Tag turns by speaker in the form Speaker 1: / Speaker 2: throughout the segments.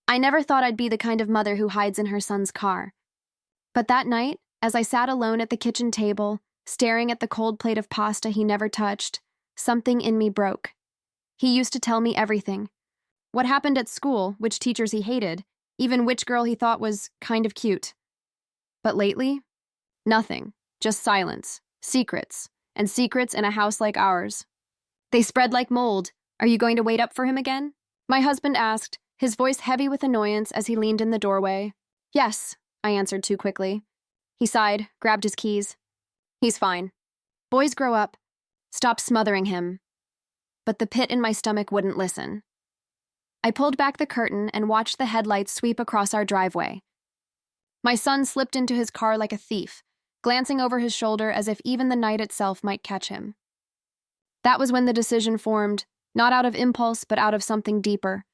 Speaker 1: I never thought I'd be the kind of mother who hides in her son's car. But that night, as I sat alone at the kitchen table, staring at the cold plate of pasta he never touched, something in me broke. He used to tell me everything. What happened at school, which teachers he hated, even which girl he thought was kind of cute. But lately, nothing, just silence, secrets, and secrets in a house like ours. They spread like mold. Are you going to wait up for him again? My husband asked, his voice heavy with annoyance as he leaned in the doorway. Yes, I answered too quickly. He sighed, grabbed his keys. He's fine. Boys grow up. Stop smothering him. But the pit in my stomach wouldn't listen. I pulled back the curtain and watched the headlights sweep across our driveway. My son slipped into his car like a thief, glancing over his shoulder as if even the night itself might catch him. That was when the decision formed, not out of impulse, but out of something deeper.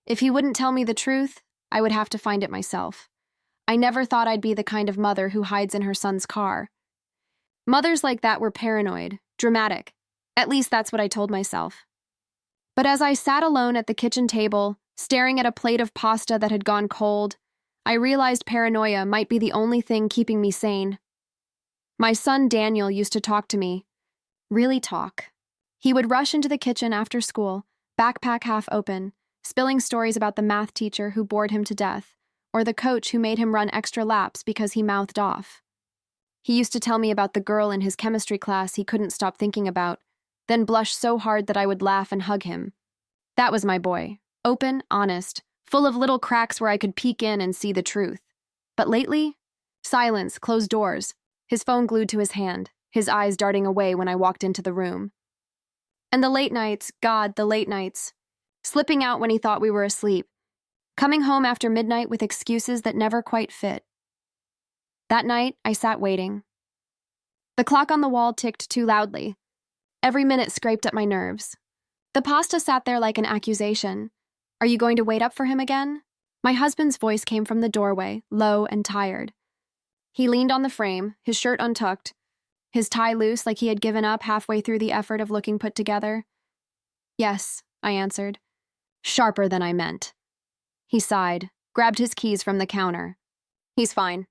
Speaker 1: If he wouldn't tell me the truth, I would have to find it myself. I never thought I'd be the kind of mother who hides in her son's car. Mothers like that were paranoid, dramatic. At least that's what I told myself. But as I sat alone at the kitchen table, staring at a plate of pasta that had gone cold, I realized paranoia might be the only thing keeping me sane. My son Daniel used to talk to me. Really talk. He would rush into the kitchen after school, backpack half open, spilling stories about the math teacher who bored him to death, or the coach who made him run extra laps because he mouthed off. He used to tell me about the girl in his chemistry class he couldn't stop thinking about, then blush so hard that I would laugh and hug him. That was my boy. Open, honest, full of little cracks where I could peek in and see the truth. But lately, silence, closed doors, his phone glued to his hand, his eyes darting away when I walked into the room. And the late nights, God, the late nights. Slipping out when he thought we were asleep. Coming home after midnight with excuses that never quite fit. That night, I sat waiting. The clock on the wall ticked too loudly. Every minute scraped at my nerves. The pasta sat there like an accusation. Are you going to wait up for him again? My husband's voice came from the doorway, low and tired. He leaned on the frame, his shirt untucked, his tie loose like he had given up halfway through the effort of looking put together. Yes, I answered. Sharper than I meant. He sighed, grabbed his keys from the counter. He's fine.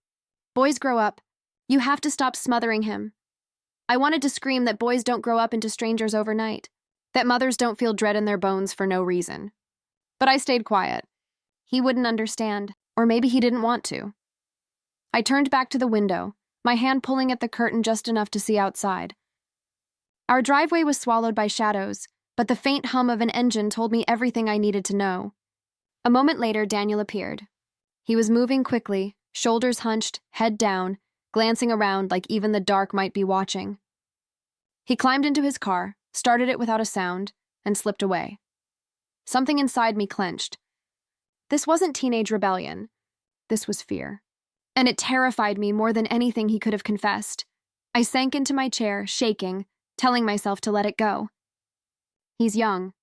Speaker 1: Boys grow up. You have to stop smothering him. I wanted to scream that boys don't grow up into strangers overnight, that mothers don't feel dread in their bones for no reason. But I stayed quiet. He wouldn't understand, or maybe he didn't want to. I turned back to the window, my hand pulling at the curtain just enough to see outside. Our driveway was swallowed by shadows, but the faint hum of an engine told me everything I needed to know. A moment later, Daniel appeared. He was moving quickly, shoulders hunched, head down, glancing around like even the dark might be watching. He climbed into his car, started it without a sound, and slipped away. Something inside me clenched. This wasn't teenage rebellion. This was fear. And it terrified me more than anything he could have confessed. I sank into my chair, shaking, telling myself to let it go. He's young.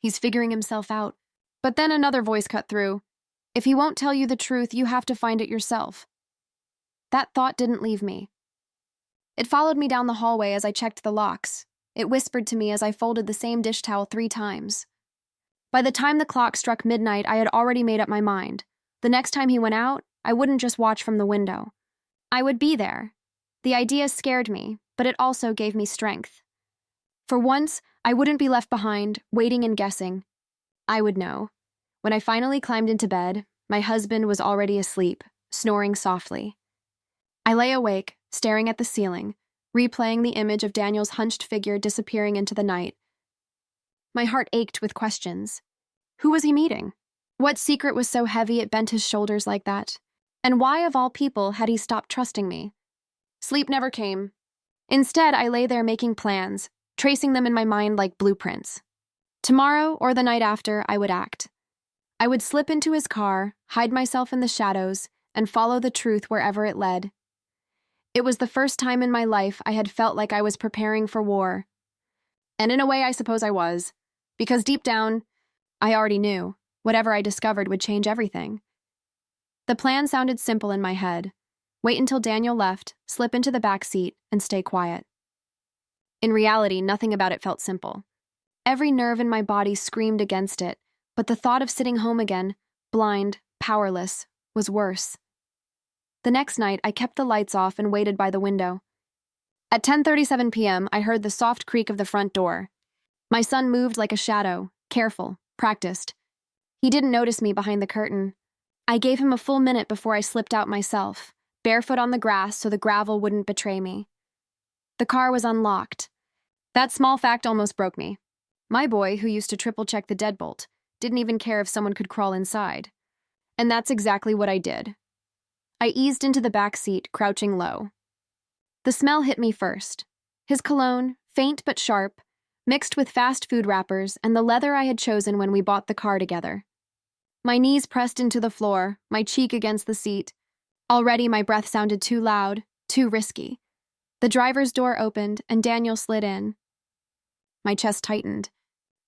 Speaker 1: He's figuring himself out. But then another voice cut through. If he won't tell you the truth, you have to find it yourself. That thought didn't leave me. It followed me down the hallway as I checked the locks. It whispered to me as I folded the same dish towel 3 times. By the time the clock struck midnight, I had already made up my mind. The next time he went out, I wouldn't just watch from the window. I would be there. The idea scared me, but it also gave me strength. For once, I wouldn't be left behind, waiting and guessing. I would know. When I finally climbed into bed, my husband was already asleep, snoring softly. I lay awake, staring at the ceiling, replaying the image of Daniel's hunched figure disappearing into the night. My heart ached with questions. Who was he meeting? What secret was so heavy it bent his shoulders like that? And why, of all people, had he stopped trusting me? Sleep never came. Instead, I lay there making plans, tracing them in my mind like blueprints. Tomorrow, or the night after, I would act. I would slip into his car, hide myself in the shadows, and follow the truth wherever it led. It was the first time in my life I had felt like I was preparing for war. And in a way, I suppose I was. Because deep down, I already knew. Whatever I discovered would change everything. The plan sounded simple in my head. Wait until Daniel left, slip into the back seat, and stay quiet. In reality, nothing about it felt simple. Every nerve in my body screamed against it, but the thought of sitting home again, blind, powerless, was worse. The next night, I kept the lights off and waited by the window. At 10:37 p.m., I heard the soft creak of the front door. My son moved like a shadow, careful, practiced. He didn't notice me behind the curtain. I gave him a full minute before I slipped out myself, barefoot on the grass so the gravel wouldn't betray me. The car was unlocked. That small fact almost broke me. My boy, who used to triple-check the deadbolt, didn't even care if someone could crawl inside. And that's exactly what I did. I eased into the back seat, crouching low. The smell hit me first. His cologne, faint but sharp, mixed with fast food wrappers and the leather I had chosen when we bought the car together. My knees pressed into the floor, my cheek against the seat. Already my breath sounded too loud, too risky. The driver's door opened and Daniel slid in. My chest tightened.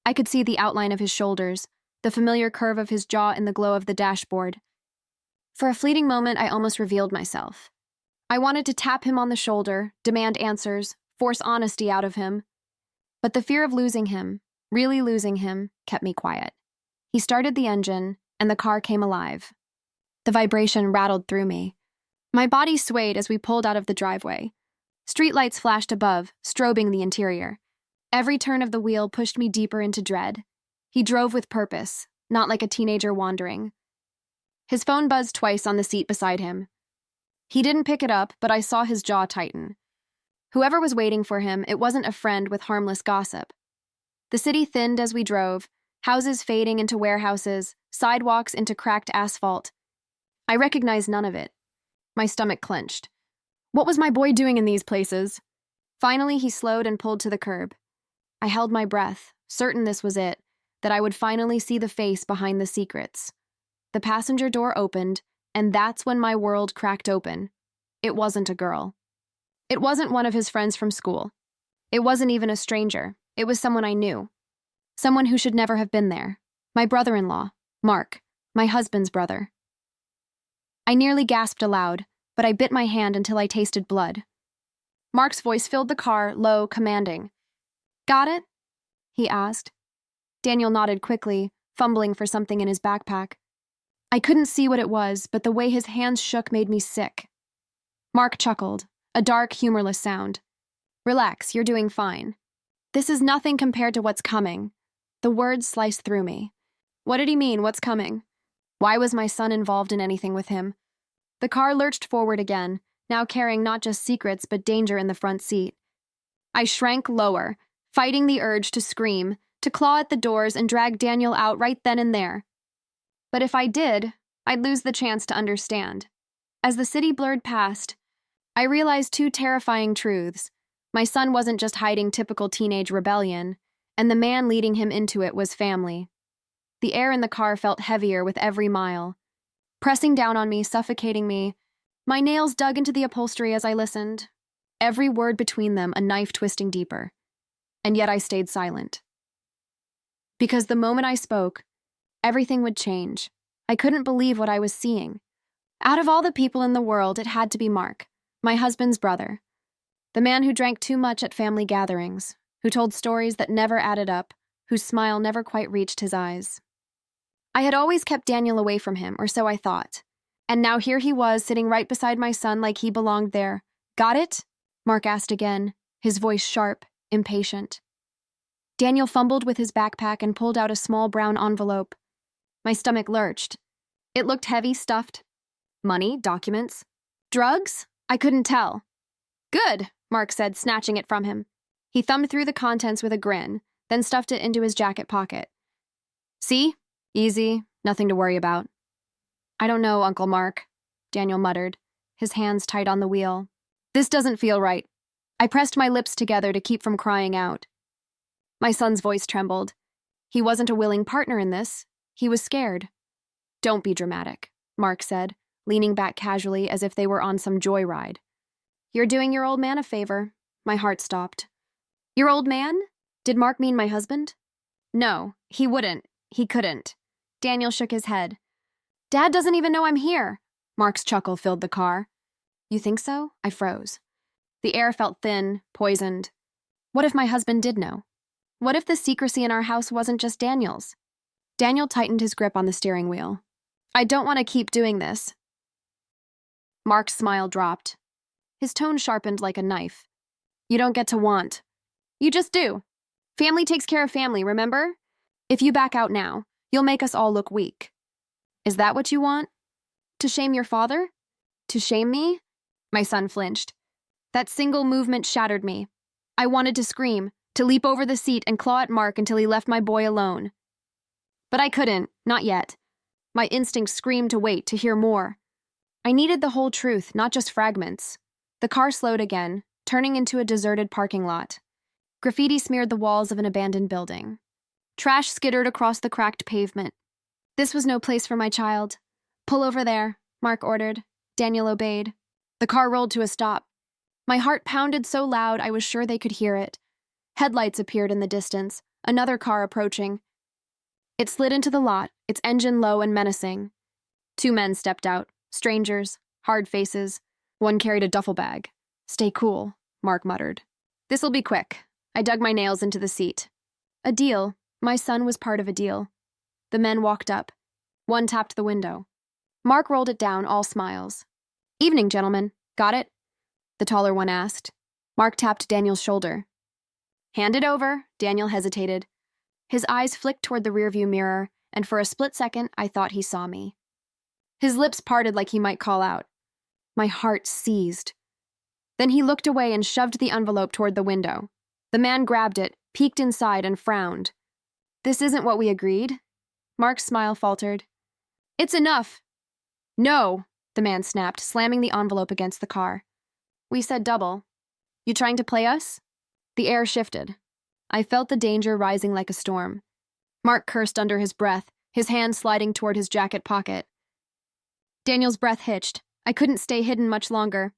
Speaker 1: I could see the outline of his shoulders, the familiar curve of his jaw in the glow of the dashboard. For a fleeting moment, I almost revealed myself. I wanted to tap him on the shoulder, demand answers, force honesty out of him. But the fear of losing him, really losing him, kept me quiet. He started the engine, and the car came alive. The vibration rattled through me. My body swayed as we pulled out of the driveway. Streetlights flashed above, strobing the interior. Every turn of the wheel pushed me deeper into dread. He drove with purpose, not like a teenager wandering. His phone buzzed twice on the seat beside him. He didn't pick it up, but I saw his jaw tighten. Whoever was waiting for him, it wasn't a friend with harmless gossip. The city thinned as we drove, houses fading into warehouses, sidewalks into cracked asphalt. I recognized none of it. My stomach clenched. What was my boy doing in these places? Finally, he slowed and pulled to the curb. I held my breath, certain this was it, that I would finally see the face behind the secrets. The passenger door opened, and that's when my world cracked open. It wasn't a girl. It wasn't one of his friends from school. It wasn't even a stranger. It was someone I knew. Someone who should never have been there. My brother-in-law, Mark, my husband's brother. I nearly gasped aloud, but I bit my hand until I tasted blood. Mark's voice filled the car, low, commanding. "Got it?" he asked. Daniel nodded quickly, fumbling for something in his backpack. I couldn't see what it was, but the way his hands shook made me sick. Mark chuckled, a dark, humorless sound. "Relax, you're doing fine. This is nothing compared to what's coming." The words sliced through me. What did he mean, what's coming? Why was my son involved in anything with him? The car lurched forward again, now carrying not just secrets but danger in the front seat. I shrank lower, fighting the urge to scream, to claw at the doors and drag Daniel out right then and there. But if I did, I'd lose the chance to understand. As the city blurred past, I realized two terrifying truths. My son wasn't just hiding typical teenage rebellion, and the man leading him into it was family. The air in the car felt heavier with every mile, pressing down on me, suffocating me. My nails dug into the upholstery as I listened, every word between them a knife twisting deeper. And yet I stayed silent. Because the moment I spoke, everything would change. I couldn't believe what I was seeing. Out of all the people in the world, it had to be Mark, my husband's brother. The man who drank too much at family gatherings, who told stories that never added up, whose smile never quite reached his eyes. I had always kept Daniel away from him, or so I thought. And now here he was, sitting right beside my son like he belonged there. "Got it?" Mark asked again, his voice sharp, impatient. Daniel fumbled with his backpack and pulled out a small brown envelope. My stomach lurched. It looked heavy, stuffed. Money, documents. Drugs? I couldn't tell. "Good," Mark said, snatching it from him. He thumbed through the contents with a grin, then stuffed it into his jacket pocket. "See? Easy, nothing to worry about." "I don't know, Uncle Mark," Daniel muttered, his hands tight on the wheel. "This doesn't feel right." I pressed my lips together to keep from crying out. My son's voice trembled. He wasn't a willing partner in this. He was scared. "Don't be dramatic," Mark said, leaning back casually as if they were on some joyride. "You're doing your old man a favor." My heart stopped. "Your old man? Did Mark mean my husband?" "No, he wouldn't. He couldn't." Daniel shook his head. "Dad doesn't even know I'm here." Mark's chuckle filled the car. "You think so?" I froze. The air felt thin, poisoned. What if my husband did know? What if the secrecy in our house wasn't just Daniel's? Daniel tightened his grip on the steering wheel. I don't want to keep doing this. Mark's smile dropped. His tone sharpened like a knife. You don't get to want. You just do. Family takes care of family, remember? If you back out now, you'll make us all look weak. Is that what you want? To shame your father? To shame me? My son flinched. That single movement shattered me. I wanted to scream, to leap over the seat and claw at Mark until he left my boy alone. But I couldn't, not yet. My instincts screamed to wait, to hear more. I needed the whole truth, not just fragments. The car slowed again, turning into a deserted parking lot. Graffiti smeared the walls of an abandoned building. Trash skittered across the cracked pavement. This was no place for my child. Pull over there, Mark ordered. Daniel obeyed. The car rolled to a stop. My heart pounded so loud I was sure they could hear it. Headlights appeared in the distance, another car approaching. It slid into the lot, its engine low and menacing. 2 men stepped out, strangers, hard faces. One carried a duffel bag. Stay cool, Mark muttered. This'll be quick. I dug my nails into the seat. A deal. My son was part of a deal. The men walked up. One tapped the window. Mark rolled it down, all smiles. Evening, gentlemen. Got it? The taller one asked. Mark tapped Daniel's shoulder. Hand it over, Daniel hesitated. His eyes flicked toward the rearview mirror, and for a split second, I thought he saw me. His lips parted like he might call out. My heart seized. Then he looked away and shoved the envelope toward the window. The man grabbed it, peeked inside, and frowned. This isn't what we agreed. Mark's smile faltered. It's enough. No, the man snapped, slamming the envelope against the car. We said double. You trying to play us? The air shifted. I felt the danger rising like a storm. Mark cursed under his breath, his hand sliding toward his jacket pocket. Daniel's breath hitched. I couldn't stay hidden much longer.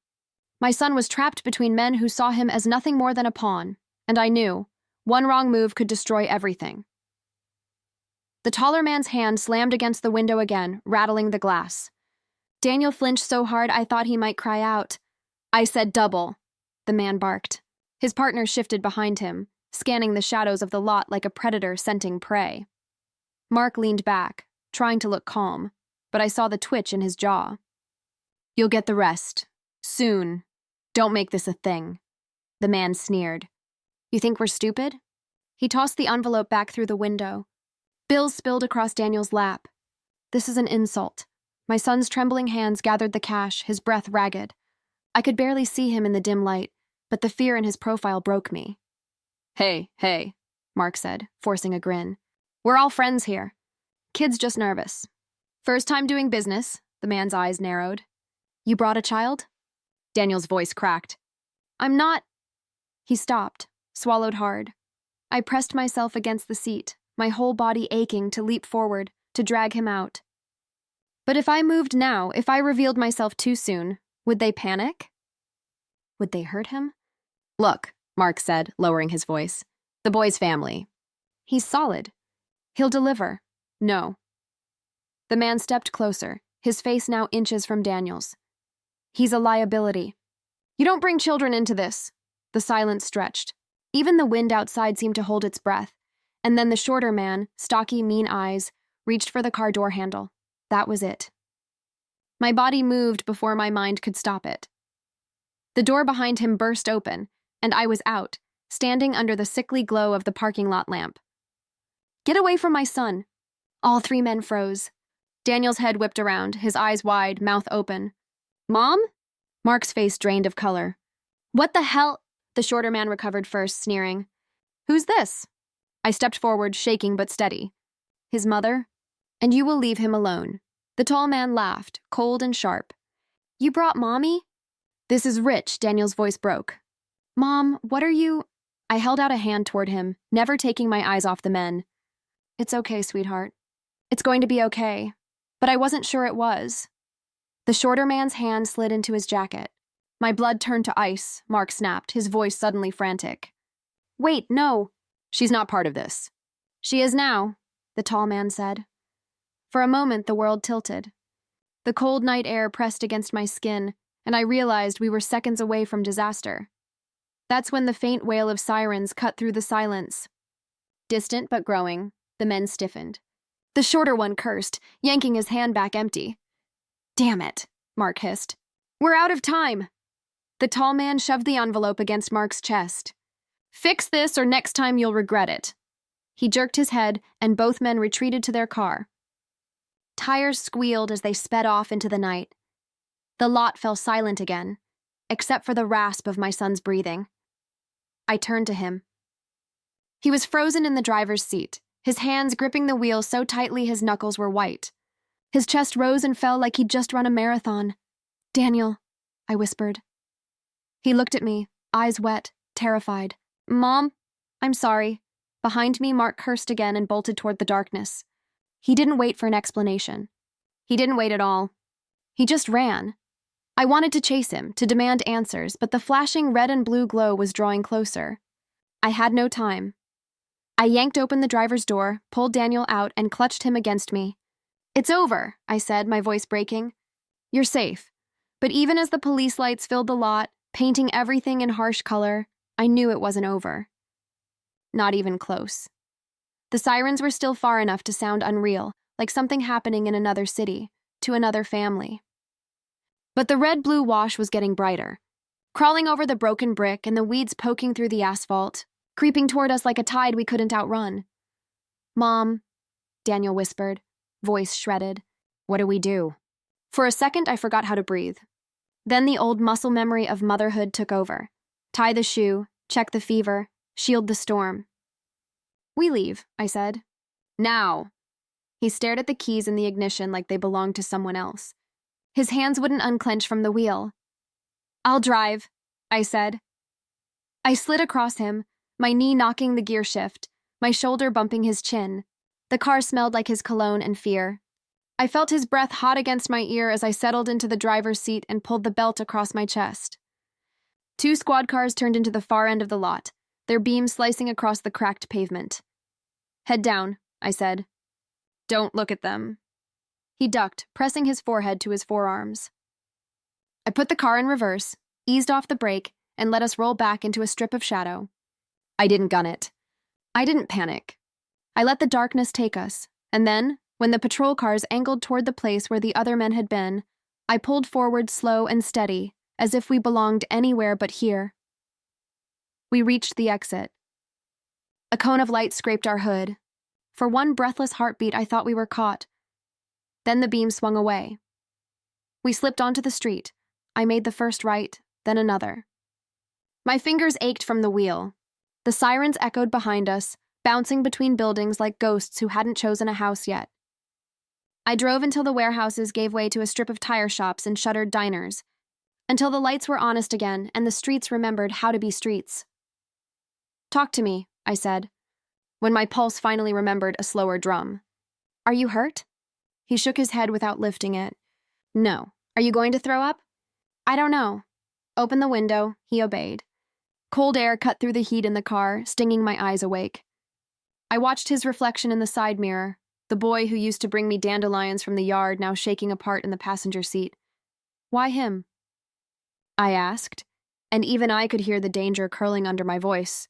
Speaker 1: My son was trapped between men who saw him as nothing more than a pawn, and I knew one wrong move could destroy everything. The taller man's hand slammed against the window again, rattling the glass. Daniel flinched so hard I thought he might cry out. I said double, the man barked. His partner shifted behind him, scanning the shadows of the lot like a predator scenting prey. Mark leaned back, trying to look calm, but I saw the twitch in his jaw. You'll get the rest. Soon. Don't make this a thing. The man sneered. You think we're stupid? He tossed the envelope back through the window. Bills spilled across Daniel's lap. This is an insult. My son's trembling hands gathered the cash, his breath ragged. I could barely see him in the dim light, but the fear in his profile broke me. Hey, Mark said, forcing a grin. We're all friends here. Kid's just nervous. First time doing business, the man's eyes narrowed. You brought a child? Daniel's voice cracked. I'm not... He stopped, swallowed hard. I pressed myself against the seat, my whole body aching to leap forward, to drag him out. But if I moved now, if I revealed myself too soon, would they panic? Would they hurt him? Look, Mark said, lowering his voice. The boy's family. He's solid. He'll deliver. No. The man stepped closer, his face now inches from Daniel's. He's a liability. You don't bring children into this. The silence stretched. Even the wind outside seemed to hold its breath. And then the shorter man, stocky, mean eyes, reached for the car door handle. That was it. My body moved before my mind could stop it. The door behind him burst open, and I was out, standing under the sickly glow of the parking lot lamp. Get away from my son. All 3 men froze. Daniel's head whipped around, his eyes wide, mouth open. Mom? Mark's face drained of color. What the hell? The shorter man recovered first, sneering. Who's this? I stepped forward, shaking but steady. His mother? And you will leave him alone. The tall man laughed, cold and sharp. You brought Mommy? This is Rich, Daniel's voice broke. Mom, what are you... I held out a hand toward him, never taking my eyes off the men. It's okay, sweetheart. It's going to be okay. But I wasn't sure it was. The shorter man's hand slid into his jacket. My blood turned to ice, Mark snapped, his voice suddenly frantic. Wait, no. She's not part of this. She is now, the tall man said. For a moment, the world tilted. The cold night air pressed against my skin, and I realized we were seconds away from disaster. That's when the faint wail of sirens cut through the silence. Distant but growing, the men stiffened. The shorter one cursed, yanking his hand back empty. "Damn it," Mark hissed. "We're out of time." The tall man shoved the envelope against Mark's chest. "Fix this or next time you'll regret it." He jerked his head, and both men retreated to their car. Tires squealed as they sped off into the night. The lot fell silent again, except for the rasp of my son's breathing. I turned to him. He was frozen in the driver's seat, his hands gripping the wheel so tightly his knuckles were white. His chest rose and fell like he'd just run a marathon. "Daniel," I whispered. He looked at me, eyes wet, terrified. "Mom, I'm sorry." Behind me, Mark cursed again and bolted toward the darkness. He didn't wait for an explanation. He didn't wait at all. He just ran. I wanted to chase him, to demand answers, but the flashing red and blue glow was drawing closer. I had no time. I yanked open the driver's door, pulled Daniel out, and clutched him against me. "It's over," I said, my voice breaking. "You're safe." But even as the police lights filled the lot, painting everything in harsh color, I knew it wasn't over. Not even close. The sirens were still far enough to sound unreal, like something happening in another city, to another family. But the red-blue wash was getting brighter, crawling over the broken brick and the weeds poking through the asphalt, creeping toward us like a tide we couldn't outrun. "Mom," Daniel whispered, voice shredded. "What do we do?" For a second, I forgot how to breathe. Then the old muscle memory of motherhood took over. Tie the shoe, check the fever, shield the storm. "We leave," I said. "Now." He stared at the keys in the ignition like they belonged to someone else. His hands wouldn't unclench from the wheel. "I'll drive," I said. I slid across him, my knee knocking the gear shift, my shoulder bumping his chin. The car smelled like his cologne and fear. I felt his breath hot against my ear as I settled into the driver's seat and pulled the belt across my chest. 2 squad cars turned into the far end of the lot, their beams slicing across the cracked pavement. "Head down," I said. "Don't look at them." He ducked, pressing his forehead to his forearms. I put the car in reverse, eased off the brake, and let us roll back into a strip of shadow. I didn't gun it. I didn't panic. I let the darkness take us, and then, when the patrol cars angled toward the place where the other men had been, I pulled forward slow and steady, as if we belonged anywhere but here. We reached the exit. A cone of light scraped our hood. For one breathless heartbeat, I thought we were caught. Then the beam swung away. We slipped onto the street. I made the first right, then another. My fingers ached from the wheel. The sirens echoed behind us, bouncing between buildings like ghosts who hadn't chosen a house yet. I drove until the warehouses gave way to a strip of tire shops and shuttered diners, until the lights were honest again and the streets remembered how to be streets. "Talk to me," I said, when my pulse finally remembered a slower drum. "Are you hurt?" He shook his head without lifting it. "No. Are you going to throw up?" "I don't know." Open the window, he obeyed. Cold air cut through the heat in the car, stinging my eyes awake. I watched his reflection in the side mirror, the boy who used to bring me dandelions from the yard now shaking apart in the passenger seat. "Why him?" I asked, and even I could hear the danger curling under my voice.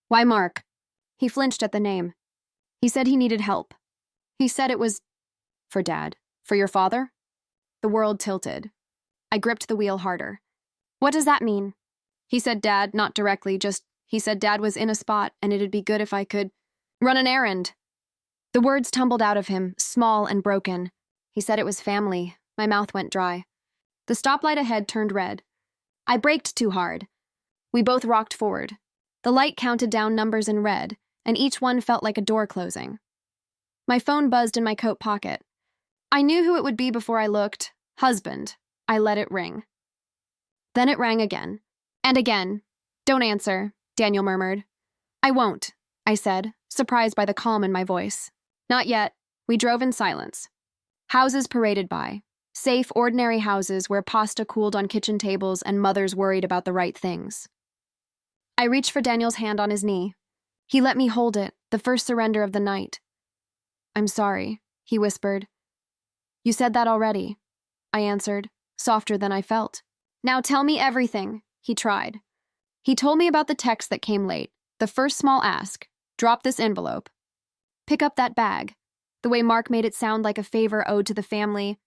Speaker 1: "Why Mark?" He flinched at the name. He said he needed help. He said it was for Dad. "For your father?" The world tilted. I gripped the wheel harder. "What does that mean?" He said Dad, not directly, just he said Dad was in a spot and it'd be good if I could run an errand. The words tumbled out of him, small and broken. He said it was family. My mouth went dry. The stoplight ahead turned red. I braked too hard. We both rocked forward. The light counted down numbers in red, and each one felt like a door closing. My phone buzzed in my coat pocket. I knew who it would be before I looked. Husband. I let it ring. Then it rang again. And again. "Don't answer," Daniel murmured. "I won't," I said, surprised by the calm in my voice. "Not yet." We drove in silence. Houses paraded by. Safe, ordinary houses where pasta cooled on kitchen tables and mothers worried about the right things. I reached for Daniel's hand on his knee. He let me hold it, the first surrender of the night. "I'm sorry," he whispered. "You said that already," I answered, softer than I felt. "Now tell me everything," he tried. He told me about the text that came late, the first small ask, "Drop this envelope." "Pick up that bag." The way Mark made it sound like a favor owed to the family.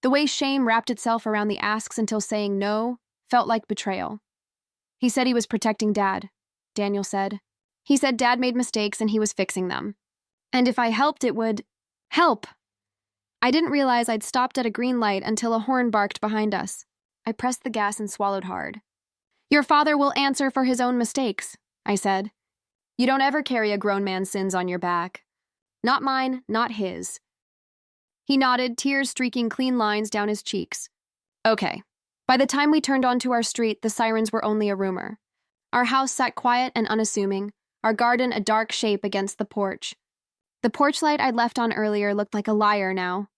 Speaker 1: The way shame wrapped itself around the asks until saying no felt like betrayal. He said he was protecting Dad, Daniel said. He said Dad made mistakes and he was fixing them. And if I helped, it would help. I didn't realize I'd stopped at a green light until a horn barked behind us. I pressed the gas and swallowed hard. Your father will answer for his own mistakes, I said. You don't ever carry a grown man's sins on your back. Not mine, not his. He nodded, tears streaking clean lines down his cheeks. Okay. By the time we turned onto our street, the sirens were only a rumor. Our house sat quiet and unassuming, our garden a dark shape against the porch. The porch light I'd left on earlier looked like a liar now.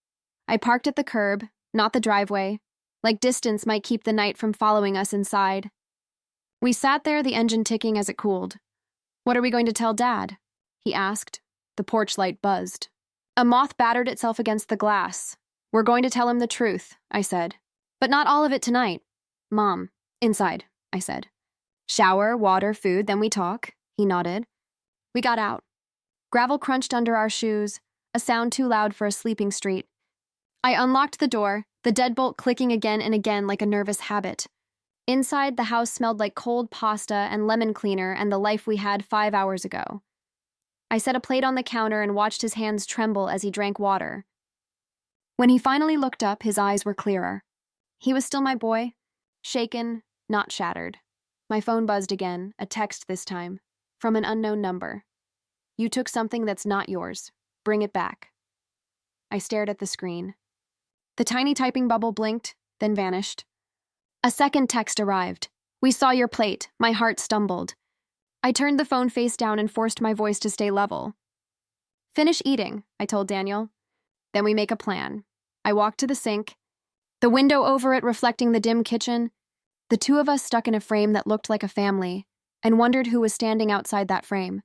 Speaker 1: I parked at the curb, not the driveway, like distance might keep the night from following us inside. We sat there, the engine ticking as it cooled. What are we going to tell Dad? He asked. The porch light buzzed. A moth battered itself against the glass. We're going to tell him the truth, I said. But not all of it tonight. Mom, inside, I said. Shower, water, food, then we talk, he nodded. We got out. Gravel crunched under our shoes, a sound too loud for a sleeping street. I unlocked the door, the deadbolt clicking again and again like a nervous habit. Inside, the house smelled like cold pasta and lemon cleaner and the life we had 5 hours ago. I set a plate on the counter and watched his hands tremble as he drank water. When he finally looked up, his eyes were clearer. He was still my boy, shaken, not shattered. My phone buzzed again, a text this time, from an unknown number. You took something that's not yours. Bring it back. I stared at the screen. The tiny typing bubble blinked, then vanished. A second text arrived. We saw your plate. My heart stumbled. I turned the phone face down and forced my voice to stay level. Finish eating, I told Daniel. Then we make a plan. I walked to the sink, the window over it reflecting the dim kitchen, the two of us stuck in a frame that looked like a family, and wondered who was standing outside that frame,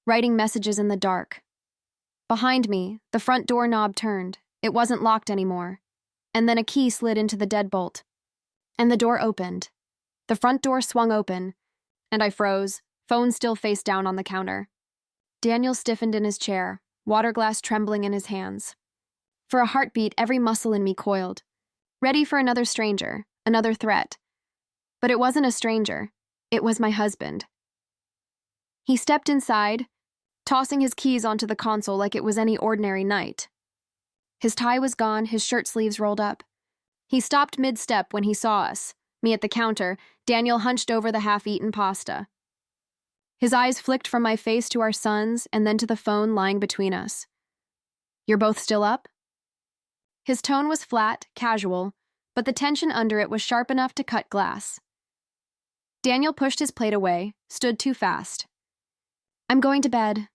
Speaker 1: writing messages in the dark. Behind me, the front door knob turned. It wasn't locked anymore. And then a key slid into the deadbolt. And the door opened. The front door swung open, and I froze, phone still face down on the counter. Daniel stiffened in his chair, water glass trembling in his hands. For a heartbeat, every muscle in me coiled, ready for another stranger, another threat. But it wasn't a stranger. It was my husband. He stepped inside, tossing his keys onto the console like it was any ordinary night. His tie was gone, his shirt sleeves rolled up. He stopped mid-step when he saw us, me at the counter, Daniel hunched over the half-eaten pasta. His eyes flicked from my face to our son's and then to the phone lying between us. You're both still up? His tone was flat, casual, but the tension under it was sharp enough to cut glass. Daniel pushed his plate away, stood too fast. I'm going to bed.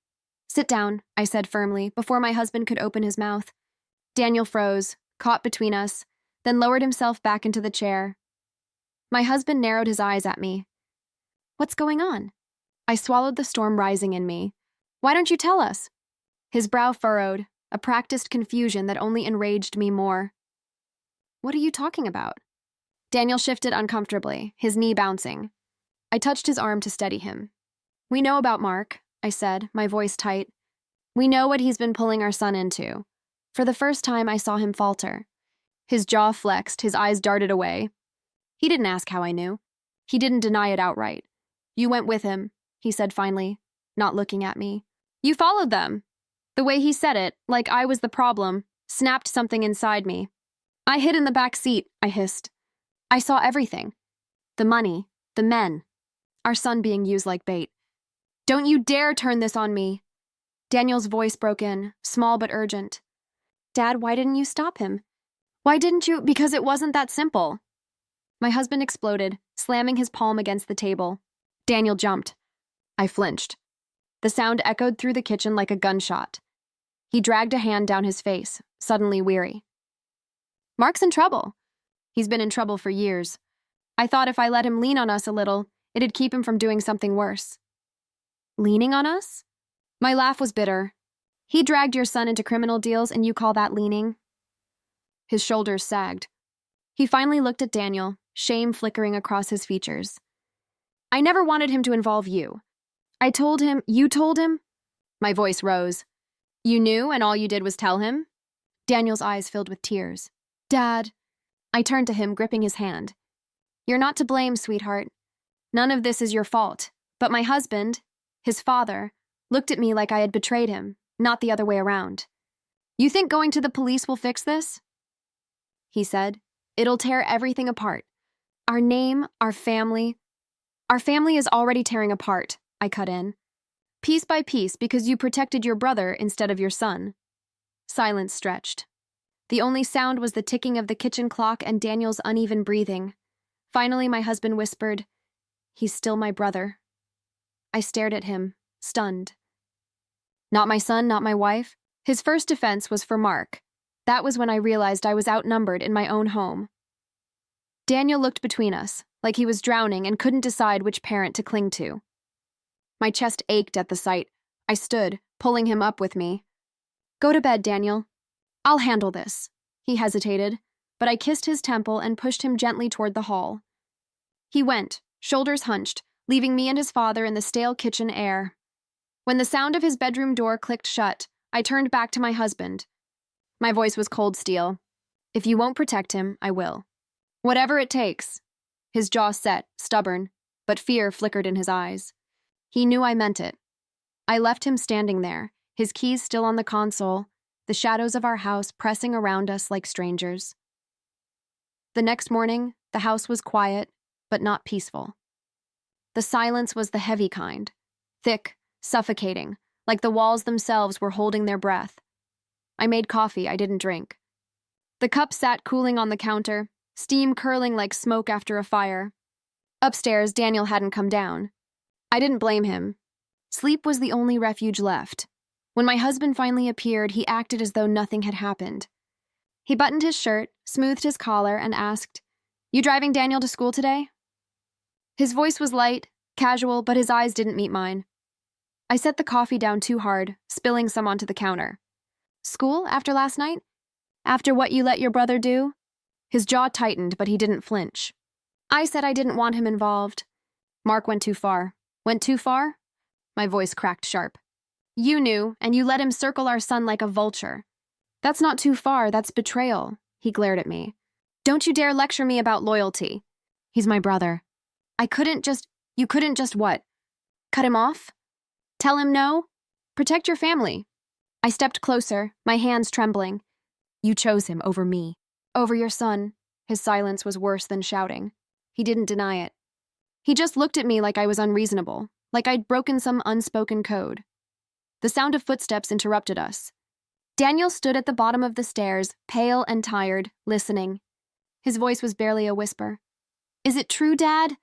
Speaker 1: Sit down, I said firmly, before my husband could open his mouth. Daniel froze, caught between us, then lowered himself back into the chair. My husband narrowed his eyes at me. What's going on? I swallowed the storm rising in me. Why don't you tell us? His brow furrowed, a practiced confusion that only enraged me more. What are you talking about? Daniel shifted uncomfortably, his knee bouncing. I touched his arm to steady him. We know about Mark, I said, my voice tight. We know what he's been pulling our son into. For the first time, I saw him falter. His jaw flexed, his eyes darted away. He didn't ask how I knew. He didn't deny it outright. You went with him, he said finally, not looking at me. You followed them. The way he said it, like I was the problem, snapped something inside me. I hid in the back seat, I hissed. I saw everything. The money, the men, our son being used like bait. Don't you dare turn this on me. Daniel's voice broke in, small but urgent. Dad, why didn't you stop him? Why didn't you? Because it wasn't that simple. My husband exploded, slamming his palm against the table. Daniel jumped. I flinched. The sound echoed through the kitchen like a gunshot. He dragged a hand down his face, suddenly weary. Mark's in trouble. He's been in trouble for years. I thought if I let him lean on us a little, it'd keep him from doing something worse. Leaning on us? My laugh was bitter. He dragged your son into criminal deals and you call that leaning? His shoulders sagged. He finally looked at Daniel, shame flickering across his features. I never wanted him to involve you. I told him, you told him? My voice rose. You knew and all you did was tell him? Daniel's eyes filled with tears. Dad. I turned to him, gripping his hand. You're not to blame, sweetheart. None of this is your fault. But my husband, his father, looked at me like I had betrayed him, not the other way around. You think going to the police will fix this? He said. It'll tear everything apart. Our name, our family. Our family is already tearing apart, I cut in. Piece by piece because you protected your brother instead of your son. Silence stretched. The only sound was the ticking of the kitchen clock and Daniel's uneven breathing. Finally, my husband whispered, He's still my brother. I stared at him, stunned. Not my son, not my wife. His first defense was for Mark. That was when I realized I was outnumbered in my own home. Daniel looked between us, like he was drowning and couldn't decide which parent to cling to. My chest ached at the sight. I stood, pulling him up with me. Go to bed, Daniel. I'll handle this. He hesitated, but I kissed his temple and pushed him gently toward the hall. He went, shoulders hunched, leaving me and his father in the stale kitchen air. When the sound of his bedroom door clicked shut, I turned back to my husband. My voice was cold steel. If you won't protect him, I will. Whatever it takes. His jaw set, stubborn, but fear flickered in his eyes. He knew I meant it. I left him standing there, his keys still on the console, the shadows of our house pressing around us like strangers. The next morning, the house was quiet, but not peaceful. The silence was the heavy kind, thick, suffocating, like the walls themselves were holding their breath. I made coffee I didn't drink. The cup sat cooling on the counter, steam curling like smoke after a fire. Upstairs, Daniel hadn't come down. I didn't blame him. Sleep was the only refuge left. When my husband finally appeared, he acted as though nothing had happened. He buttoned his shirt, smoothed his collar, and asked, You driving Daniel to school today? His voice was light, casual, but his eyes didn't meet mine. I set the coffee down too hard, spilling some onto the counter. School after last night? After what you let your brother do? His jaw tightened, but he didn't flinch. I said I didn't want him involved. Mark went too far. Went too far? My voice cracked sharp. You knew, and you let him circle our son like a vulture. That's not too far, that's betrayal. He glared at me. Don't you dare lecture me about loyalty. He's my brother. You couldn't just what? Cut him off? Tell him no? Protect your family. I stepped closer, my hands trembling. You chose him over me. Over your son. His silence was worse than shouting. He didn't deny it. He just looked at me like I was unreasonable, like I'd broken some unspoken code. The sound of footsteps interrupted us. Daniel stood at the bottom of the stairs, pale and tired, listening. His voice was barely a whisper. Is it true, Dad?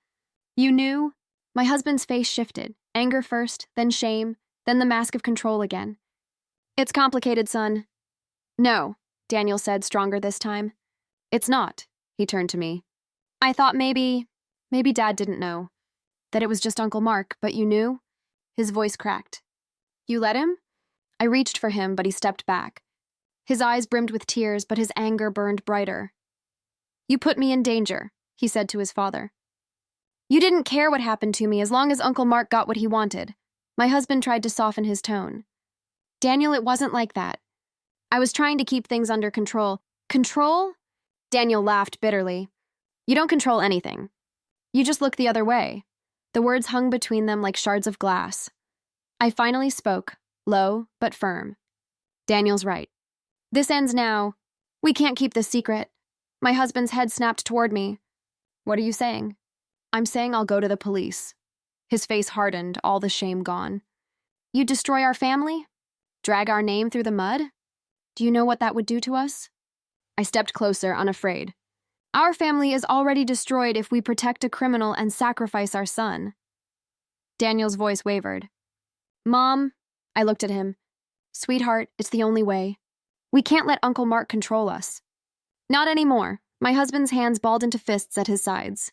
Speaker 1: You knew? My husband's face shifted, anger first, then shame, then the mask of control again. It's complicated, son. No, Daniel said, stronger this time. It's not, he turned to me. I thought maybe Dad didn't know. That it was just Uncle Mark, but you knew? His voice cracked. You let him? I reached for him, but he stepped back. His eyes brimmed with tears, but his anger burned brighter. You put me in danger, he said to his father. You didn't care what happened to me as long as Uncle Mark got what he wanted. My husband tried to soften his tone. Daniel, it wasn't like that. I was trying to keep things under control. Control? Daniel laughed bitterly. You don't control anything. You just look the other way. The words hung between them like shards of glass. I finally spoke, low but firm. Daniel's right. This ends now. We can't keep this secret. My husband's head snapped toward me. What are you saying? I'm saying I'll go to the police. His face hardened, all the shame gone. You'd destroy our family? Drag our name through the mud? Do you know what that would do to us? I stepped closer, unafraid. Our family is already destroyed if we protect a criminal and sacrifice our son. Daniel's voice wavered. Mom, I looked at him. Sweetheart, it's the only way. We can't let Uncle Mark control us. Not anymore. My husband's hands balled into fists at his sides.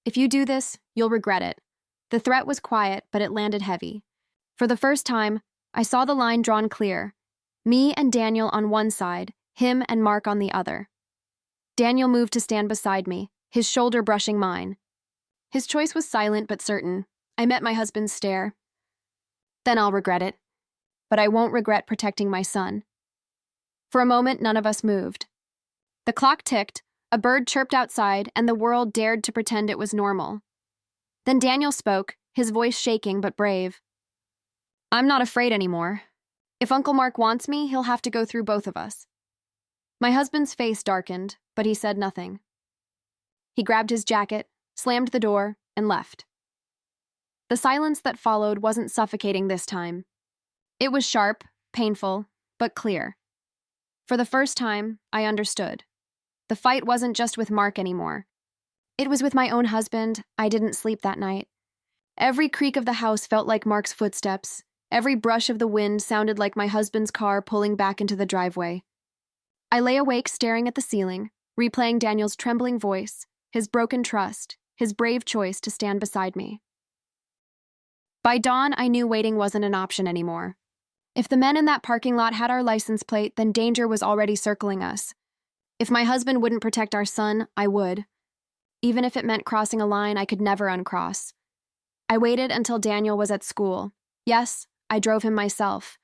Speaker 1: If you do this, you'll regret it. The threat was quiet, but it landed heavy. For the first time, I saw the line drawn clear. Me and Daniel on one side, him and Mark on the other. Daniel moved to stand beside me, his shoulder brushing mine. His choice was silent but certain. I met my husband's stare. Then I'll regret it. but I won't regret protecting my son. For a moment, none of us moved. The clock ticked, a bird chirped outside, and the world dared to pretend it was normal. Then Daniel spoke, his voice shaking but brave. "I'm not afraid anymore. If Uncle Mark wants me, he'll have to go through both of us." My husband's face darkened, but he said nothing. He grabbed his jacket, slammed the door, and left. The silence that followed wasn't suffocating this time. It was sharp, painful, but clear. For the first time, I understood. The fight wasn't just with Mark anymore. It was with my own husband. I didn't sleep that night. Every creak of the house felt like Mark's footsteps. Every brush of the wind sounded like my husband's car pulling back into the driveway. I lay awake staring at the ceiling, replaying Daniel's trembling voice, his broken trust, his brave choice to stand beside me. By dawn, I knew waiting wasn't an option anymore. If the men in that parking lot had our license plate, then danger was already circling us. If my husband wouldn't protect our son, I would. Even if it meant crossing a line I could never uncross. I waited until Daniel was at school. Yes, I drove him myself,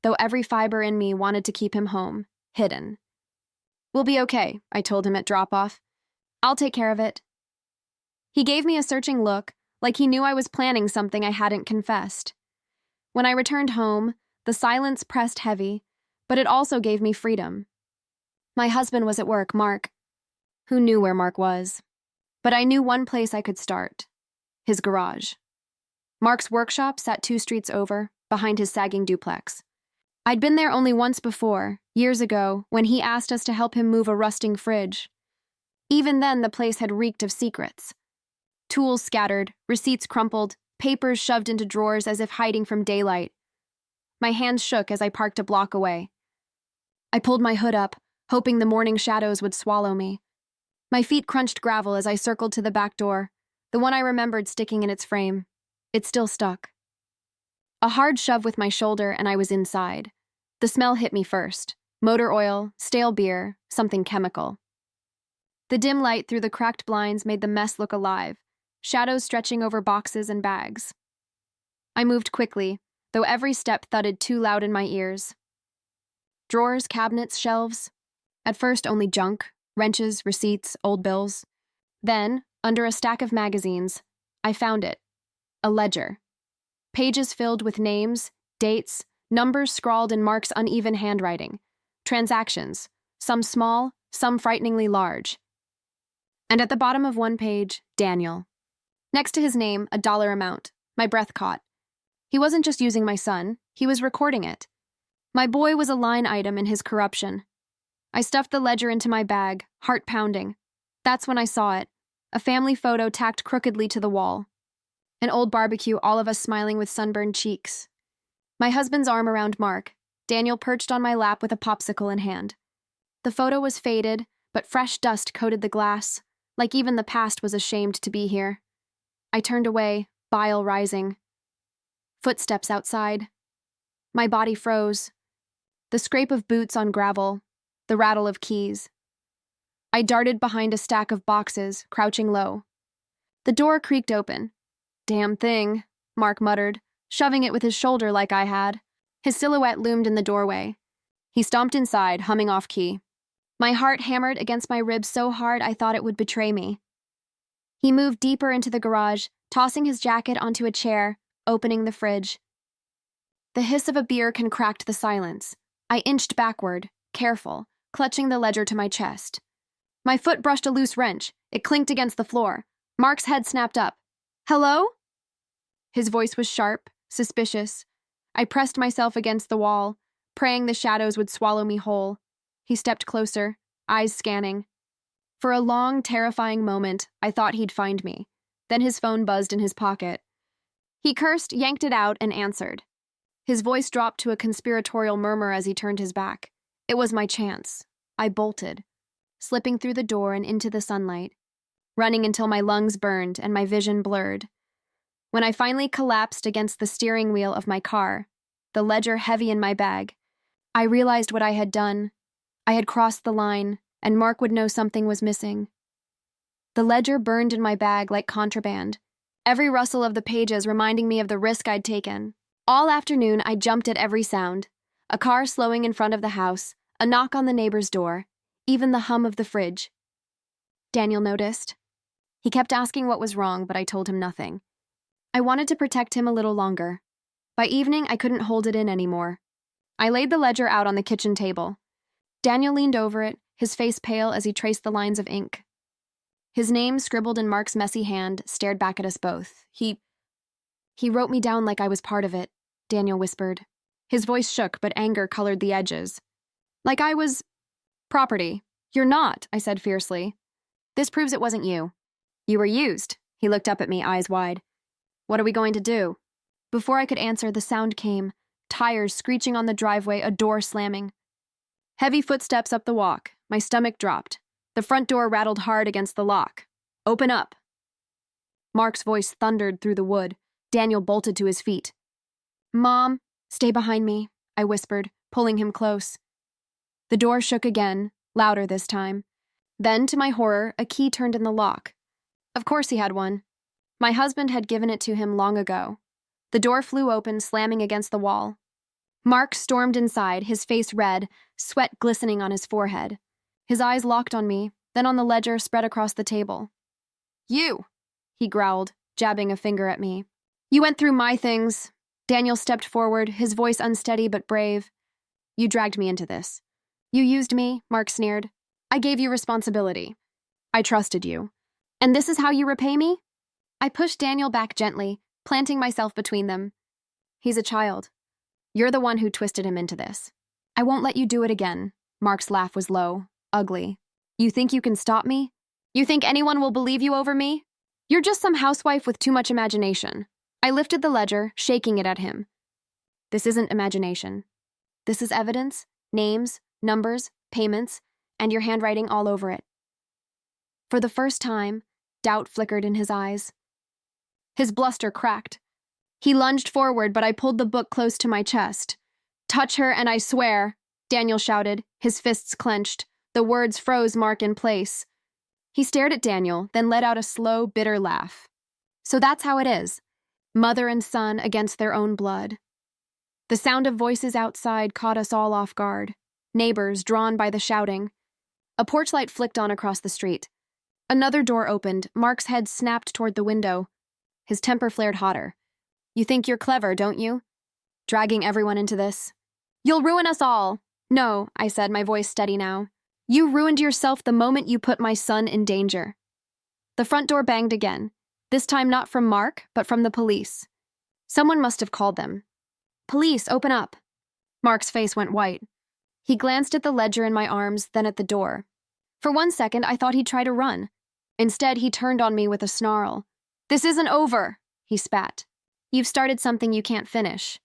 Speaker 1: though every fiber in me wanted to keep him home, hidden. "We'll be okay," I told him at drop-off. "I'll take care of it." He gave me a searching look, like he knew I was planning something I hadn't confessed. When I returned home, the silence pressed heavy, but it also gave me freedom. My husband was at work, Mark. Who knew where Mark was? But I knew one place I could start. His garage. Mark's workshop sat 2 streets over, behind his sagging duplex. I'd been there only once before, years ago, when he asked us to help him move a rusting fridge. Even then, the place had reeked of secrets. Tools scattered, receipts crumpled, papers shoved into drawers as if hiding from daylight. My hands shook as I parked a block away. I pulled my hood up, hoping the morning shadows would swallow me. My feet crunched gravel as I circled to the back door, the one I remembered sticking in its frame. It still stuck. A hard shove with my shoulder and I was inside. The smell hit me first. Motor oil, stale beer, something chemical. The dim light through the cracked blinds made the mess look alive, shadows stretching over boxes and bags. I moved quickly, though every step thudded too loud in my ears. Drawers, cabinets, shelves. At first only junk, wrenches, receipts, old bills. Then, under a stack of magazines, I found it. A ledger. Pages filled with names, dates, numbers scrawled in Mark's uneven handwriting. Transactions, some small, some frighteningly large. And at the bottom of one page, Daniel. Next to his name, a dollar amount. My breath caught. He wasn't just using my son, he was recording it. My boy was a line item in his corruption. I stuffed the ledger into my bag, heart pounding. That's when I saw it. A family photo tacked crookedly to the wall. An old barbecue, all of us smiling with sunburned cheeks. My husband's arm around Mark, Daniel perched on my lap with a popsicle in hand. The photo was faded, but fresh dust coated the glass, like even the past was ashamed to be here. I turned away, bile rising. Footsteps outside. My body froze. The scrape of boots on gravel, the rattle of keys. I darted behind a stack of boxes, crouching low. The door creaked open. "Damn thing," Mark muttered, shoving it with his shoulder like I had. His silhouette loomed in the doorway. He stomped inside, humming off key. My heart hammered against my ribs so hard I thought it would betray me. He moved deeper into the garage, tossing his jacket onto a chair, opening the fridge. The hiss of a beer can cracked the silence. I inched backward, careful, clutching the ledger to my chest. My foot brushed a loose wrench. It clinked against the floor. Mark's head snapped up. "Hello?" His voice was sharp, suspicious. I pressed myself against the wall, praying the shadows would swallow me whole. He stepped closer, eyes scanning. For a long, terrifying moment, I thought he'd find me. Then his phone buzzed in his pocket. He cursed, yanked it out, and answered. His voice dropped to a conspiratorial murmur as he turned his back. It was my chance. I bolted, slipping through the door and into the sunlight, running until my lungs burned and my vision blurred. When I finally collapsed against the steering wheel of my car, the ledger heavy in my bag, I realized what I had done. I had crossed the line, and Mark would know something was missing. The ledger burned in my bag like contraband, every rustle of the pages reminding me of the risk I'd taken. All afternoon, I jumped at every sound. A car slowing in front of the house, a knock on the neighbor's door, even the hum of the fridge. Daniel noticed. He kept asking what was wrong, but I told him nothing. I wanted to protect him a little longer. By evening, I couldn't hold it in anymore. I laid the ledger out on the kitchen table. Daniel leaned over it, his face pale as he traced the lines of ink. His name, scribbled in Mark's messy hand, stared back at us both. He wrote me down like I was part of it, Daniel whispered. His voice shook, but anger colored the edges. Like I was property. You're not, I said fiercely. This proves it wasn't you. You were used. He looked up at me, eyes wide. What are we going to do? Before I could answer, the sound came. Tires screeching on the driveway, a door slamming. Heavy footsteps up the walk. My stomach dropped. The front door rattled hard against the lock. Open up. Mark's voice thundered through the wood. Daniel bolted to his feet. Mom, stay behind me, I whispered, pulling him close. The door shook again, louder this time. Then, to my horror, a key turned in the lock. Of course he had one. My husband had given it to him long ago. The door flew open, slamming against the wall. Mark stormed inside, his face red, sweat glistening on his forehead. His eyes locked on me, then on the ledger spread across the table. You, he growled, jabbing a finger at me. You went through my things. Daniel stepped forward, his voice unsteady but brave. You dragged me into this. You used me, Mark sneered. I gave you responsibility. I trusted you. And this is how you repay me? I pushed Daniel back gently, planting myself between them. He's a child. You're the one who twisted him into this. I won't let you do it again. Mark's laugh was low, ugly. You think you can stop me? You think anyone will believe you over me? You're just some housewife with too much imagination. I lifted the ledger, shaking it at him. This isn't imagination. This is evidence, names, numbers, payments, and your handwriting all over it. For the first time, doubt flickered in his eyes. His bluster cracked. He lunged forward, but I pulled the book close to my chest. Touch her and I swear, Daniel shouted, his fists clenched. The words froze Mark in place. He stared at Daniel, then let out a slow, bitter laugh. So that's how it is. Mother and son against their own blood. The sound of voices outside caught us all off guard. Neighbors drawn by the shouting. A porch light flicked on across the street. Another door opened. Mark's head snapped toward the window. His temper flared hotter. You think you're clever, don't you? Dragging everyone into this. You'll ruin us all. No, I said, my voice steady now. You ruined yourself the moment you put my son in danger. The front door banged again. This time not from Mark, but from the police. Someone must have called them. Police, open up. Mark's face went white. He glanced at the ledger in my arms, then at the door. For 1 second, I thought he'd try to run. Instead, he turned on me with a snarl. This isn't over, he spat. You've started something you can't finish.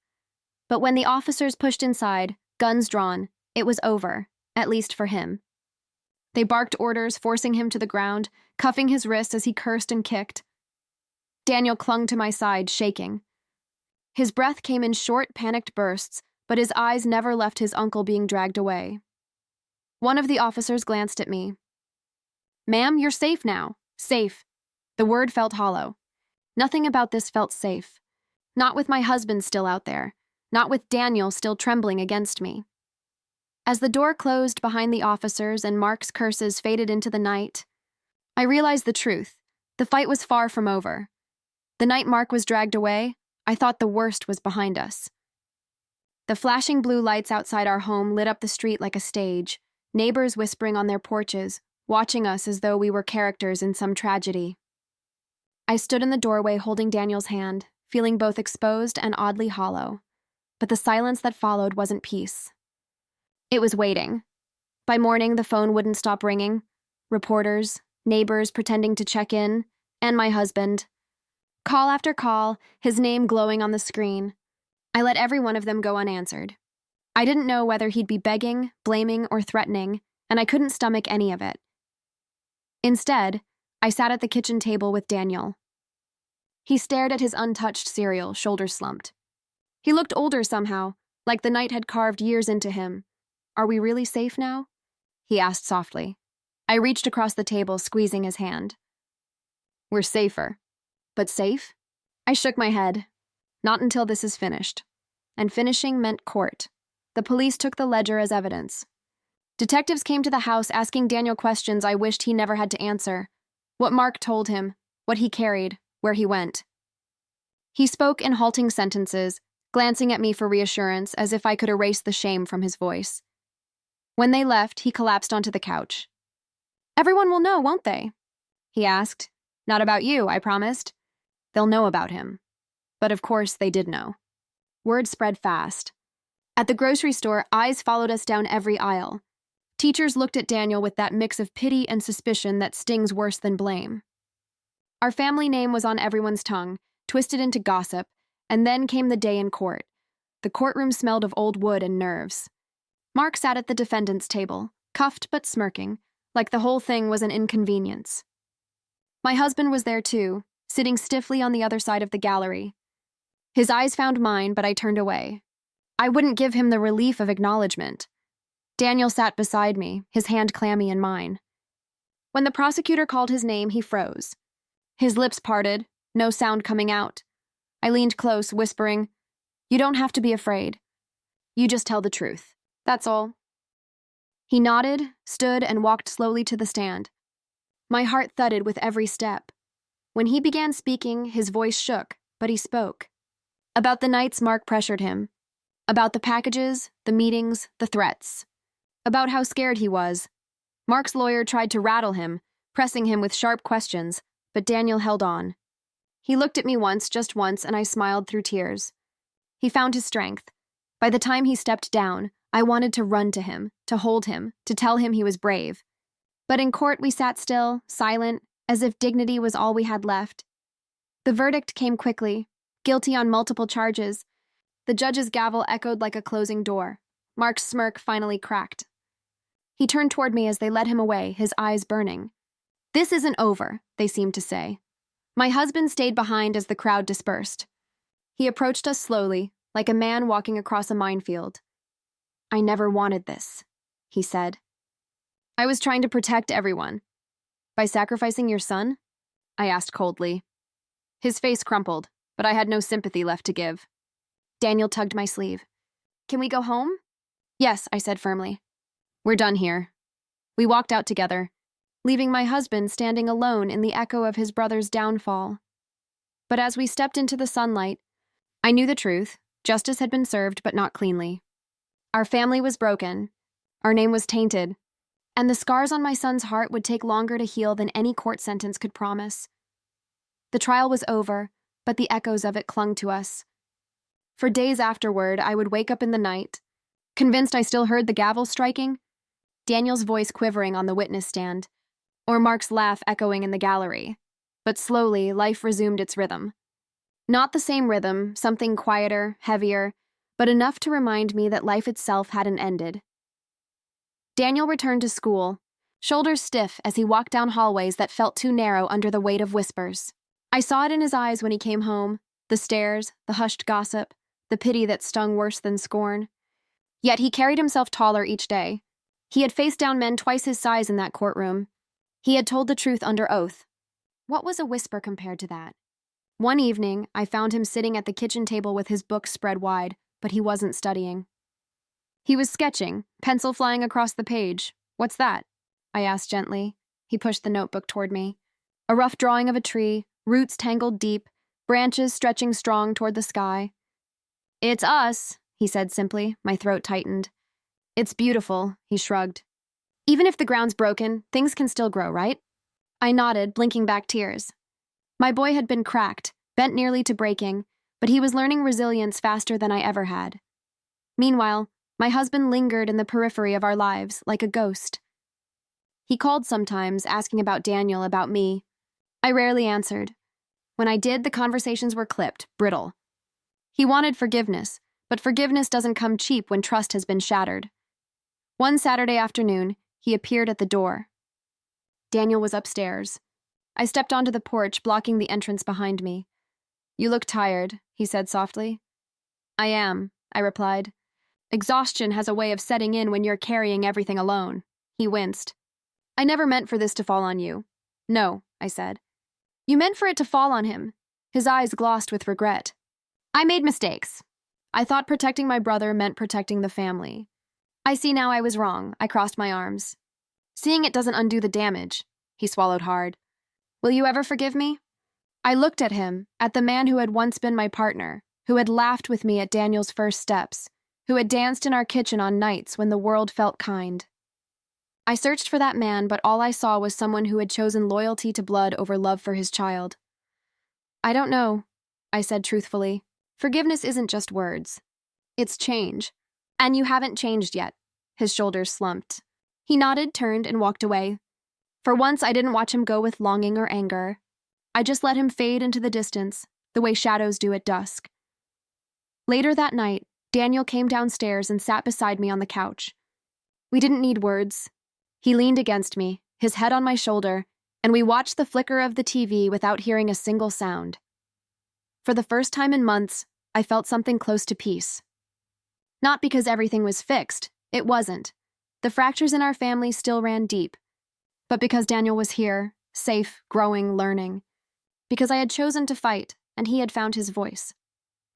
Speaker 1: But when the officers pushed inside, guns drawn, it was over, at least for him. They barked orders, forcing him to the ground, cuffing his wrists as he cursed and kicked. Daniel clung to my side, shaking. His breath came in short, panicked bursts, but his eyes never left his uncle being dragged away. One of the officers glanced at me. Ma'am, you're safe now. Safe. The word felt hollow. Nothing about this felt safe. Not with my husband still out there. Not with Daniel still trembling against me. As the door closed behind the officers and Mark's curses faded into the night, I realized the truth. The fight was far from over. The night Mark was dragged away, I thought the worst was behind us. The flashing blue lights outside our home lit up the street like a stage, neighbors whispering on their porches, watching us as though we were characters in some tragedy. I stood in the doorway holding Daniel's hand, feeling both exposed and oddly hollow. But the silence that followed wasn't peace. It was waiting. By morning, the phone wouldn't stop ringing. Reporters, neighbors pretending to check in, and my husband. Call after call, his name glowing on the screen. I let every one of them go unanswered. I didn't know whether he'd be begging, blaming, or threatening, and I couldn't stomach any of it. Instead, I sat at the kitchen table with Daniel. He stared at his untouched cereal, shoulders slumped. He looked older somehow, like the night had carved years into him. Are we really safe now? He asked softly. I reached across the table, squeezing his hand. We're safer. But safe? I shook my head. Not until this is finished. and finishing meant court. The police took the ledger as evidence. Detectives came to the house asking Daniel questions I wished he never had to answer. What Mark told him, what he carried, where he went. He spoke in halting sentences, glancing at me for reassurance as if I could erase the shame from his voice. When they left, he collapsed onto the couch. "Everyone will know, won't they?" he asked. "Not about you, I promised. They'll know about him." But of course they did know. Word spread fast. At the grocery store, eyes followed us down every aisle. Teachers looked at Daniel with that mix of pity and suspicion that stings worse than blame. Our family name was on everyone's tongue, twisted into gossip, and then came the day in court. The courtroom smelled of old wood and nerves. Mark sat at the defendant's table, cuffed but smirking, like the whole thing was an inconvenience. My husband was there too, sitting stiffly on the other side of the gallery. His eyes found mine, but I turned away. I wouldn't give him the relief of acknowledgement. Daniel sat beside me, his hand clammy in mine. When the prosecutor called his name, he froze. His lips parted, no sound coming out. I leaned close, whispering, "You don't have to be afraid. You just tell the truth. That's all." He nodded, stood, and walked slowly to the stand. My heart thudded with every step. When he began speaking, his voice shook, but he spoke. About the nights Mark pressured him. About the packages, the meetings, the threats. About how scared he was. Mark's lawyer tried to rattle him, pressing him with sharp questions, but Daniel held on. He looked at me once, just once, and I smiled through tears. He found his strength. By the time he stepped down, I wanted to run to him, to hold him, to tell him he was brave. But in court we sat still, silent, as if dignity was all we had left. The verdict came quickly, guilty on multiple charges. The judge's gavel echoed like a closing door. Mark's smirk finally cracked. He turned toward me as they led him away, his eyes burning. "This isn't over," they seemed to say. My husband stayed behind as the crowd dispersed. He approached us slowly, like a man walking across a minefield. "I never wanted this," he said. "I was trying to protect everyone." "By sacrificing your son?" I asked coldly. His face crumpled, but I had no sympathy left to give. Daniel tugged my sleeve. "Can we go home?" "Yes," I said firmly. "We're done here." We walked out together, leaving my husband standing alone in the echo of his brother's downfall. But as we stepped into the sunlight, I knew the truth. Justice had been served, but not cleanly. Our family was broken. Our name was tainted. And the scars on my son's heart would take longer to heal than any court sentence could promise. The trial was over, but the echoes of it clung to us. For days afterward, I would wake up in the night, convinced I still heard the gavel striking, Daniel's voice quivering on the witness stand, or Mark's laugh echoing in the gallery. But slowly, life resumed its rhythm. Not the same rhythm, something quieter, heavier, but enough to remind me that life itself hadn't ended. Daniel returned to school, shoulders stiff as he walked down hallways that felt too narrow under the weight of whispers. I saw it in his eyes when he came home, the stares, the hushed gossip, the pity that stung worse than scorn. Yet he carried himself taller each day. He had faced down men twice his size in that courtroom. He had told the truth under oath. What was a whisper compared to that? One evening, I found him sitting at the kitchen table with his books spread wide, but he wasn't studying. He was sketching, pencil flying across the page. "What's that?" I asked gently. He pushed the notebook toward me. A rough drawing of a tree, roots tangled deep, branches stretching strong toward the sky. "It's us," he said simply. My throat tightened. "It's beautiful," he shrugged. "Even if the ground's broken, things can still grow, right?" I nodded, blinking back tears. My boy had been cracked, bent nearly to breaking, but he was learning resilience faster than I ever had. Meanwhile, my husband lingered in the periphery of our lives, like a ghost. He called sometimes, asking about Daniel, about me. I rarely answered. When I did, the conversations were clipped, brittle. He wanted forgiveness, but forgiveness doesn't come cheap when trust has been shattered. One Saturday afternoon, he appeared at the door. Daniel was upstairs. I stepped onto the porch, blocking the entrance behind me. "You look tired," he said softly. "I am," I replied. "Exhaustion has a way of setting in when you're carrying everything alone." He winced. "I never meant for this to fall on you." "No," I said. "You meant for it to fall on him." His eyes glossed with regret. "I made mistakes. I thought protecting my brother meant protecting the family. I see now I was wrong. I crossed my arms. Seeing it doesn't undo the damage. He swallowed hard. Will you ever forgive me? I looked at him, at the man who had once been my partner, who had laughed with me at Daniel's first steps, who had danced in our kitchen on nights when the world felt kind. I searched for that man, but all I saw was someone who had chosen loyalty to blood over love for his child. I don't know, I said truthfully. Forgiveness isn't just words. It's change. And you haven't changed yet. His shoulders slumped. He nodded, turned, and walked away. For once, I didn't watch him go with longing or anger. I just let him fade into the distance, the way shadows do at dusk. Later that night, Daniel came downstairs and sat beside me on the couch. We didn't need words. He leaned against me, his head on my shoulder, and we watched the flicker of the TV without hearing a single sound. For the first time in months, I felt something close to peace. Not because everything was fixed, it wasn't. The fractures in our family still ran deep. But because Daniel was here, safe, growing, learning. Because I had chosen to fight, and he had found his voice.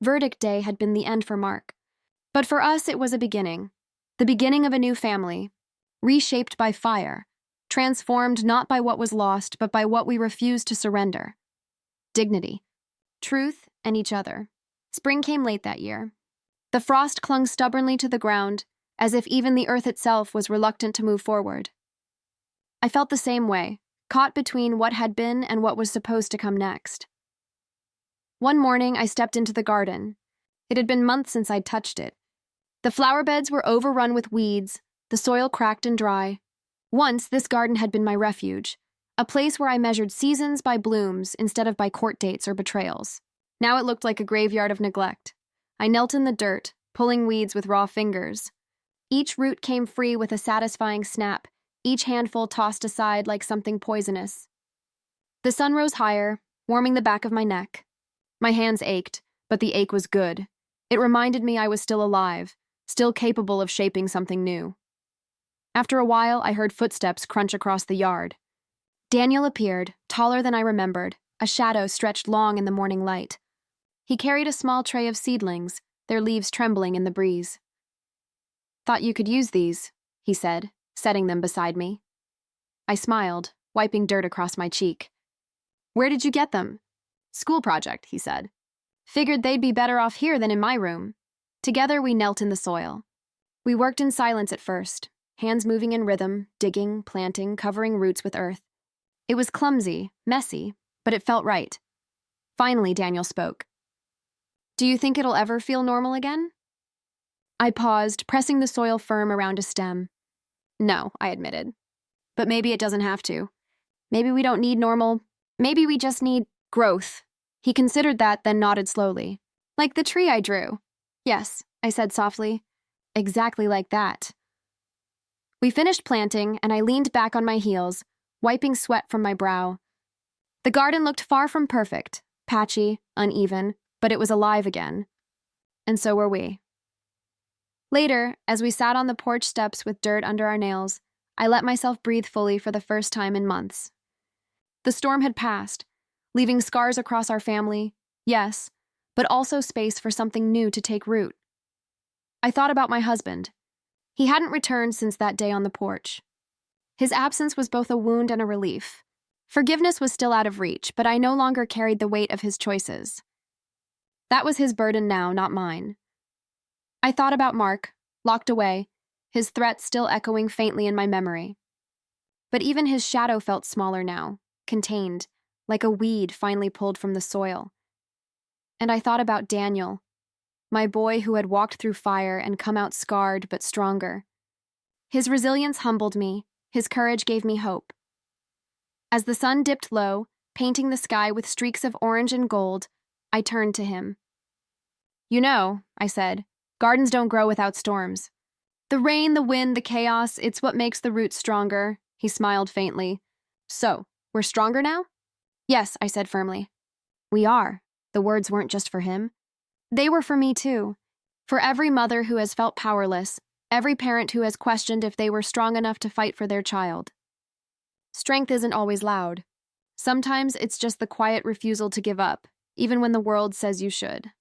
Speaker 1: Verdict day had been the end for Mark. But for us, it was a beginning. The beginning of a new family. Reshaped by fire. Transformed not by what was lost, but by what we refused to surrender. Dignity. Truth and each other. Spring came late that year. The frost clung stubbornly to the ground, as if even the earth itself was reluctant to move forward. I felt the same way, caught between what had been and what was supposed to come next. One morning, I stepped into the garden. It had been months since I'd touched it. The flower beds were overrun with weeds, the soil cracked and dry. Once, this garden had been my refuge, a place where I measured seasons by blooms instead of by court dates or betrayals. Now it looked like a graveyard of neglect. I knelt in the dirt, pulling weeds with raw fingers. Each root came free with a satisfying snap, each handful tossed aside like something poisonous. The sun rose higher, warming the back of my neck. My hands ached, but the ache was good. It reminded me I was still alive, still capable of shaping something new. After a while, I heard footsteps crunch across the yard. Daniel appeared, taller than I remembered, a shadow stretched long in the morning light. He carried a small tray of seedlings, their leaves trembling in the breeze. "Thought you could use these," he said, setting them beside me. I smiled, wiping dirt across my cheek. "Where did you get them?" "School project," he said. "Figured they'd be better off here than in my room." Together we knelt in the soil. We worked in silence at first, hands moving in rhythm, digging, planting, covering roots with earth. It was clumsy, messy, but it felt right. Finally, Daniel spoke. "Do you think it'll ever feel normal again?" I paused, pressing the soil firm around a stem. "No," I admitted. "But maybe it doesn't have to. Maybe we don't need normal. Maybe we just need growth." He considered that, then nodded slowly. "Like the tree I drew." "Yes," I said softly. "Exactly like that." We finished planting, and I leaned back on my heels, wiping sweat from my brow. The garden looked far from perfect, patchy, uneven, but it was alive again. And so were we. Later, as we sat on the porch steps with dirt under our nails, I let myself breathe fully for the first time in months. The storm had passed, leaving scars across our family, yes, but also space for something new to take root. I thought about my husband. He hadn't returned since that day on the porch. His absence was both a wound and a relief. Forgiveness was still out of reach, but I no longer carried the weight of his choices. That was his burden now, not mine. I thought about Mark, locked away, his threats still echoing faintly in my memory. But even his shadow felt smaller now, contained, like a weed finally pulled from the soil. And I thought about Daniel, my boy who had walked through fire and come out scarred but stronger. His resilience humbled me, his courage gave me hope. As the sun dipped low, painting the sky with streaks of orange and gold, I turned to him. "You know," I said, "gardens don't grow without storms. The rain, the wind, the chaos, it's what makes the roots stronger." He smiled faintly. "So, we're stronger now?" "Yes," I said firmly. "We are." The words weren't just for him. They were for me too. For every mother who has felt powerless, every parent who has questioned if they were strong enough to fight for their child. Strength isn't always loud. Sometimes it's just the quiet refusal to give up, even when the world says you should.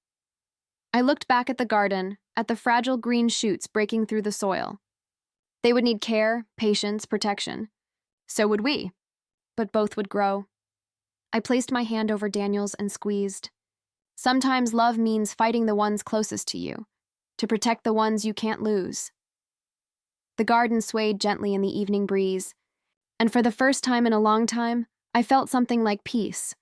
Speaker 1: I looked back at the garden, at the fragile green shoots breaking through the soil. They would need care, patience, protection. So would we, but both would grow. I placed my hand over Daniel's and squeezed. Sometimes love means fighting the ones closest to you, to protect the ones you can't lose. The garden swayed gently in the evening breeze, and for the first time in a long time, I felt something like peace.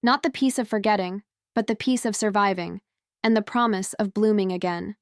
Speaker 1: Not the peace of forgetting, but the peace of surviving, and the promise of blooming again.